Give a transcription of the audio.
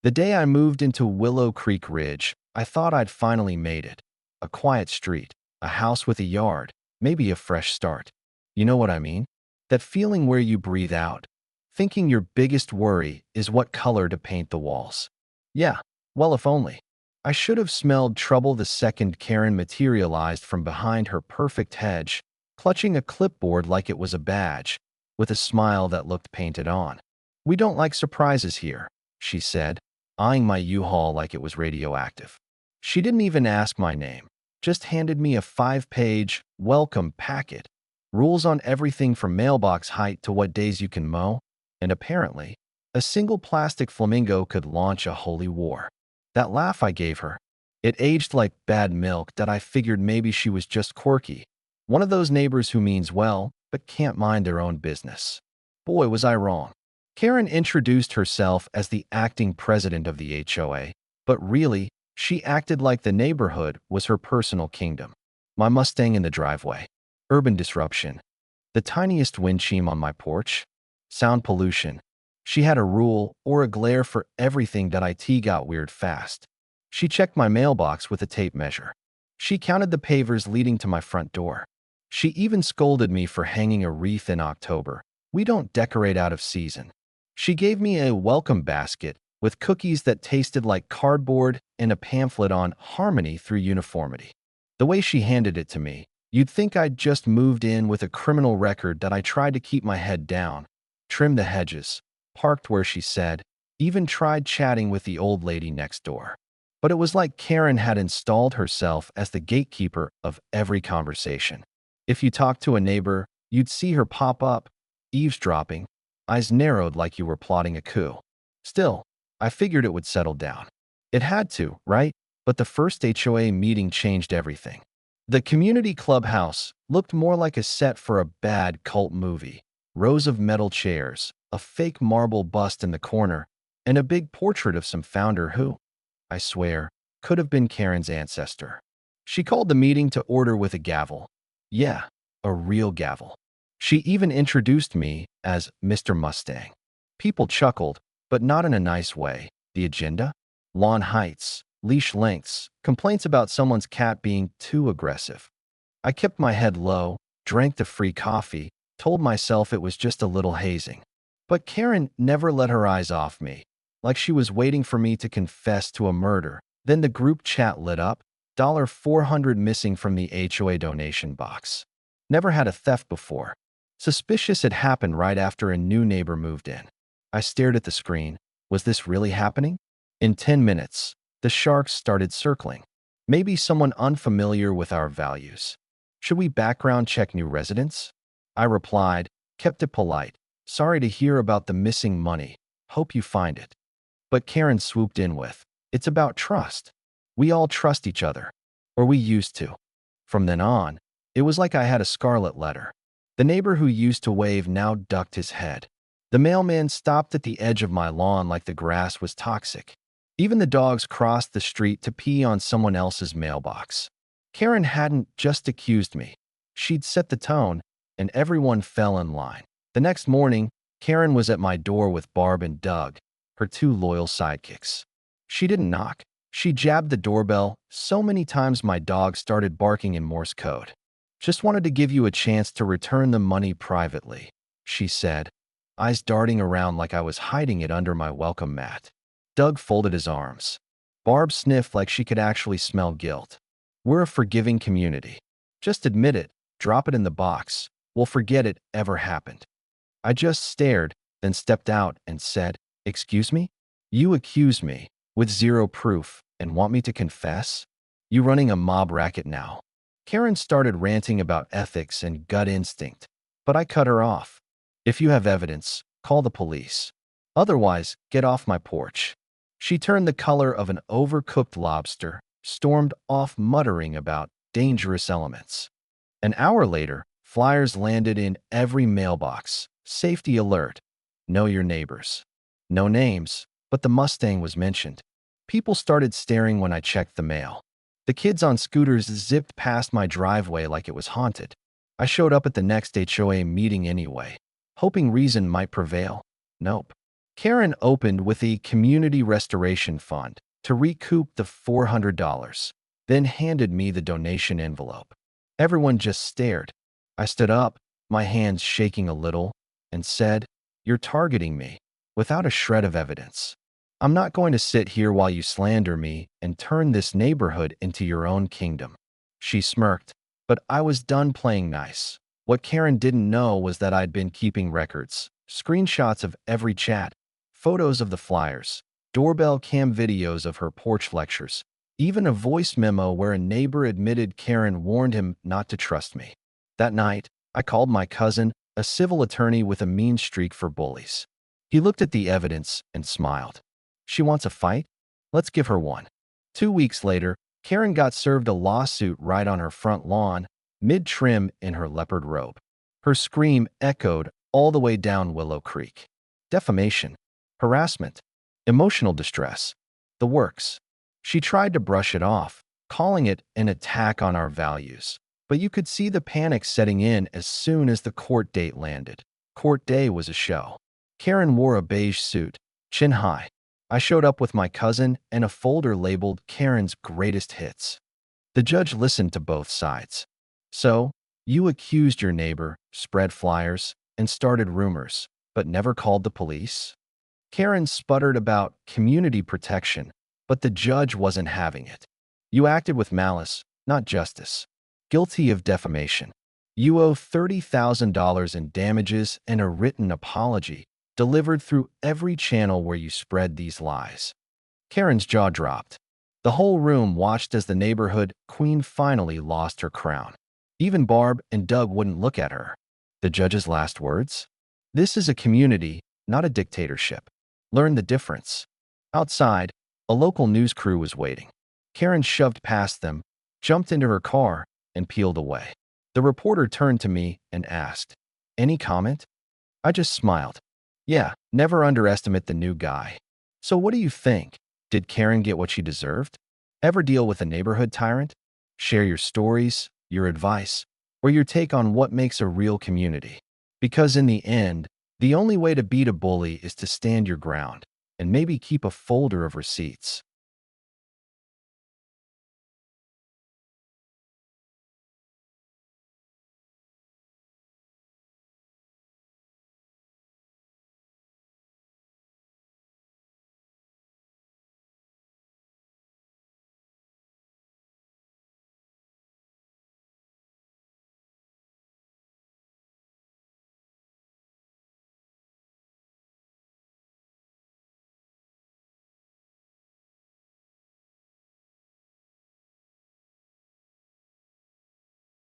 The day I moved into Willow Creek Ridge, I thought I'd finally made it. A quiet street, a house with a yard, maybe a fresh start. You know what I mean? That feeling where you breathe out, thinking your biggest worry is what color to paint the walls. Yeah, well, if only. I should have smelled trouble the second Karen materialized from behind her perfect hedge, clutching a clipboard like it was a badge, with a smile that looked painted on. "We don't like surprises here," she said, eyeing my U-Haul like it was radioactive. She didn't even ask my name, just handed me a 5-page welcome packet. Rules on everything from mailbox height to what days you can mow, and apparently, a single plastic flamingo could launch a holy war. That laugh I gave her, it aged like bad milk that I figured maybe she was just quirky. One of those neighbors who means well, but can't mind their own business. Boy, was I wrong. Karen introduced herself as the acting president of the HOA, but really, she acted like the neighborhood was her personal kingdom. My Mustang in the driveway. Urban disruption. The tiniest wind chime on my porch. Sound pollution. She had a rule or a glare for everything that IT got weird fast. She checked my mailbox with a tape measure. She counted the pavers leading to my front door. She even scolded me for hanging a wreath in October. We don't decorate out of season. She gave me a welcome basket with cookies that tasted like cardboard and a pamphlet on harmony through uniformity. The way she handed it to me, you'd think I'd just moved in with a criminal record that I tried to keep my head down, trimmed the hedges, parked where she said, even tried chatting with the old lady next door. But it was like Karen had installed herself as the gatekeeper of every conversation. If you talked to a neighbor, you'd see her pop up, eavesdropping, eyes narrowed like you were plotting a coup. Still, I figured it would settle down. It had to, right? But the first HOA meeting changed everything. The community clubhouse looked more like a set for a bad cult movie. Rows of metal chairs, a fake marble bust in the corner, and a big portrait of some founder who, I swear, could have been Karen's ancestor. She called the meeting to order with a gavel. Yeah, a real gavel. She even introduced me as Mr. Mustang. People chuckled, but not in a nice way. The agenda? Lawn heights, leash lengths, complaints about someone's cat being too aggressive. I kept my head low, drank the free coffee, told myself it was just a little hazing. But Karen never let her eyes off me, like she was waiting for me to confess to a murder. Then the group chat lit up, $400 missing from the HOA donation box. Never had a theft before. Suspicious it happened right after a new neighbor moved in. I stared at the screen. Was this really happening? In 10 minutes, the sharks started circling. Maybe someone unfamiliar with our values. Should we background check new residents? I replied, kept it polite. Sorry to hear about the missing money. Hope you find it. But Karen swooped in with, it's about trust. We all trust each other. Or we used to. From then on, it was like I had a scarlet letter. The neighbor who used to wave now ducked his head. The mailman stopped at the edge of my lawn like the grass was toxic. Even the dogs crossed the street to pee on someone else's mailbox. Karen hadn't just accused me. She'd set the tone, and everyone fell in line. The next morning, Karen was at my door with Barb and Doug, her 2 loyal sidekicks. She didn't knock. She jabbed the doorbell so many times my dog started barking in Morse code. Just wanted to give you a chance to return the money privately, she said, eyes darting around like I was hiding it under my welcome mat. Doug folded his arms. Barb sniffed like she could actually smell guilt. We're a forgiving community. Just admit it, drop it in the box. We'll forget it ever happened. I just stared, then stepped out and said, excuse me? You accuse me, with 0 proof, and want me to confess? You running a mob racket now. Karen started ranting about ethics and gut instinct, but I cut her off. If you have evidence, call the police. Otherwise, get off my porch. She turned the color of an overcooked lobster, stormed off muttering about dangerous elements. An hour later, flyers landed in every mailbox. Safety alert. Know your neighbors. No names, but the Mustang was mentioned. People started staring when I checked the mail. The kids on scooters zipped past my driveway like it was haunted. I showed up at the next HOA meeting anyway, hoping reason might prevail. Nope. Karen opened with a community restoration fund to recoup the $400, then handed me the donation envelope. Everyone just stared. I stood up, my hands shaking a little, and said, "You're targeting me, without a shred of evidence. I'm not going to sit here while you slander me and turn this neighborhood into your own kingdom." She smirked, but I was done playing nice. What Karen didn't know was that I'd been keeping records, screenshots of every chat, photos of the flyers, doorbell cam videos of her porch lectures, even a voice memo where a neighbor admitted Karen warned him not to trust me. That night, I called my cousin, a civil attorney with a mean streak for bullies. He looked at the evidence and smiled. She wants a fight? Let's give her one. 2 weeks later, Karen got served a lawsuit right on her front lawn, mid-trim in her leopard robe. Her scream echoed all the way down Willow Creek. Defamation, harassment, emotional distress, the works. She tried to brush it off, calling it an attack on our values. But you could see the panic setting in as soon as the court date landed. Court day was a show. Karen wore a beige suit, chin high. I showed up with my cousin and a folder labeled Karen's Greatest Hits. The judge listened to both sides. "So, you accused your neighbor, spread flyers, and started rumors, but never called the police?" Karen sputtered about community protection, but the judge wasn't having it. "You acted with malice, not justice. Guilty of defamation. You owe $30,000 in damages and a written apology, delivered through every channel where you spread these lies." Karen's jaw dropped. The whole room watched as the neighborhood queen finally lost her crown. Even Barb and Doug wouldn't look at her. The judge's last words? "This is a community, not a dictatorship. Learn the difference." Outside, a local news crew was waiting. Karen shoved past them, jumped into her car, and peeled away. The reporter turned to me and asked, "Any comment?" I just smiled. "Yeah, never underestimate the new guy." So what do you think? Did Karen get what she deserved? Ever deal with a neighborhood tyrant? Share your stories, your advice, or your take on what makes a real community. Because in the end, the only way to beat a bully is to stand your ground and maybe keep a folder of receipts.